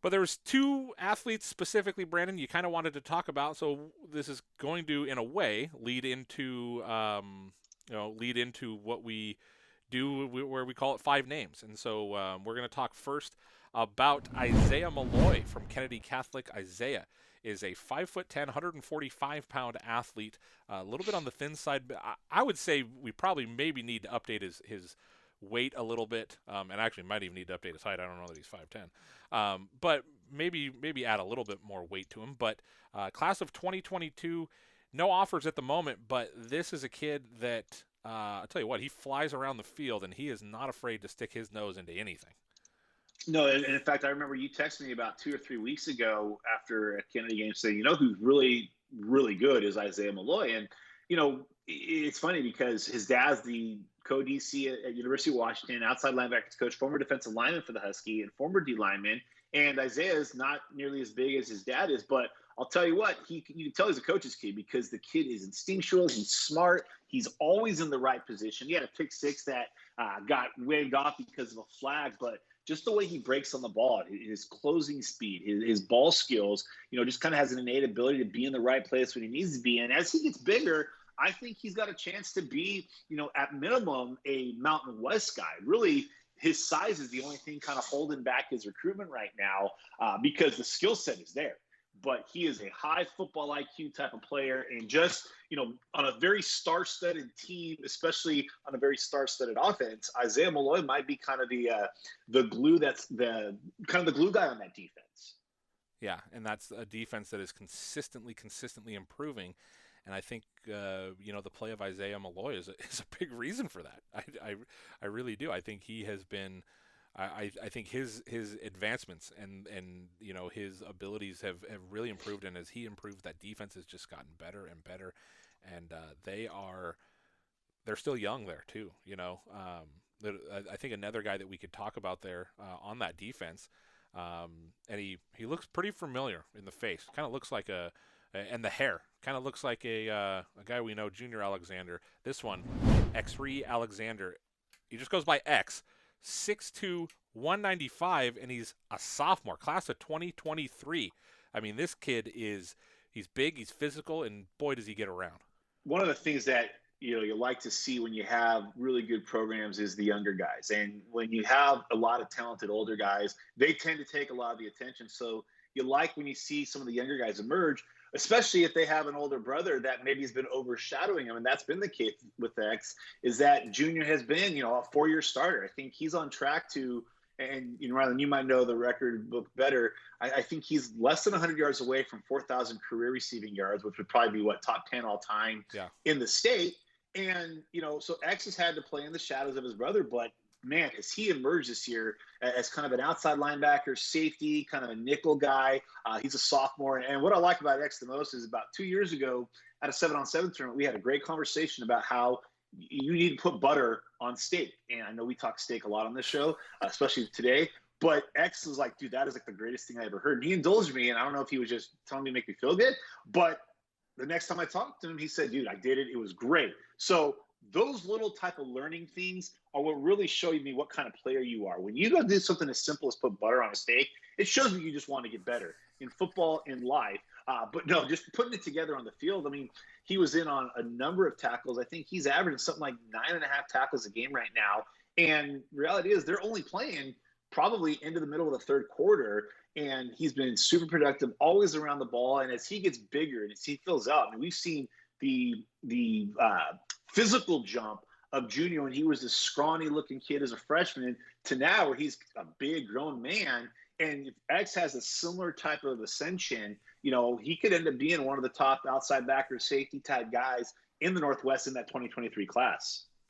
But there was two athletes specifically, Brandon, you kind of wanted to talk about. So this is going to, in a way, lead into what we do, where we call it five names. And so we're going to talk first about Isaiah Malloe from Kennedy Catholic. Isaiah is a 5'10", 145-pound athlete, a little bit on the thin side. But I would say we probably maybe need to update his weight a little bit, and actually might even need to update his height. I don't know that he's 5'10", but maybe add a little bit more weight to him. But class of 2022, no offers at the moment, but this is a kid that I'll tell you what, he flies around the field and he is not afraid to stick his nose into anything. No, and in fact, I remember you texted me about 2 or 3 weeks ago after a Kennedy game saying, who's really, really good is Isaiah Malloy. And, it's funny because his dad's the co-DC at University of Washington, outside linebackers coach, former defensive lineman for the Husky, and former D lineman. And Isaiah is not nearly as big as his dad is, but I'll tell you what, you can tell he's a coach's kid because the kid is instinctual, he's smart, he's always in the right position. He had a pick six that got waved off because of a flag, but just the way he breaks on the ball, his closing speed, his ball skills, just kind of has an innate ability to be in the right place when he needs to be. And as he gets bigger, I think he's got a chance to be, at minimum, a Mountain West guy. Really, his size is the only thing kind of holding back his recruitment right now because the skill set is there. But he is a high football IQ type of player, and just, on a very star-studded team, especially on a very star-studded offense, Isaiah Malloy might be kind of the glue that's the glue guy on that defense. Yeah, and that's a defense that is consistently improving. And I think the play of Isaiah Malloy is a big reason for that. I really do. I think he has been. I think his advancements and his abilities have really improved, and as he improved, that defense has just gotten better and better, and they're still young there too. I think another guy that we could talk about there on that defense, and he looks pretty familiar in the face. Kind of looks like and the hair kind of looks like a guy we know, Junior Alexander. This one, Xe'ree Alexander. He just goes by X. 6'2", 195, and he's a sophomore, class of 2023. I mean, this kid he's big, he's physical, and boy, does he get around. One of the things that you like to see when you have really good programs is the younger guys. And when you have a lot of talented older guys, they tend to take a lot of the attention. So you like when you see some of the younger guys emerge, especially if they have an older brother that maybe has been overshadowing him. And that's been the case with X, is that Junior has been, a 4-year starter. I think he's on track to, and Ryland, you might know the record book better. I think he's less than 100 yards away from 4,000 career receiving yards, which would probably be top 10 all time in the state. And, so X has had to play in the shadows of his brother, but man, as he emerged this year as kind of an outside linebacker, safety, kind of a nickel guy, he's a sophomore. And what I like about X the most is about 2 years ago at a 7-on-7 tournament, we had a great conversation about how you need to put butter on steak. And I know we talk steak a lot on this show, especially today. But X was like, dude, that is the greatest thing I ever heard. And he indulged me, and I don't know if he was just telling me to make me feel good, but the next time I talked to him, he said, dude, I did it. It was great. So those little type of learning things are what really show me what kind of player you are. When you go do something as simple as put butter on a steak, it shows me you just want to get better in football, in life. But no, just putting it together on the field. I mean, he was in on a number of tackles. I think he's averaging something like 9.5 tackles a game right now. And the reality is they're only playing probably into the middle of the third quarter. And he's been super productive, always around the ball. And as he gets bigger and as he fills out, I mean, we've seen the physical jump of Junior when he was this scrawny looking kid as a freshman to now where he's a big grown man. And if X has a similar type of ascension, he could end up being one of the top outside backer safety type guys in the Northwest in that 2023 class.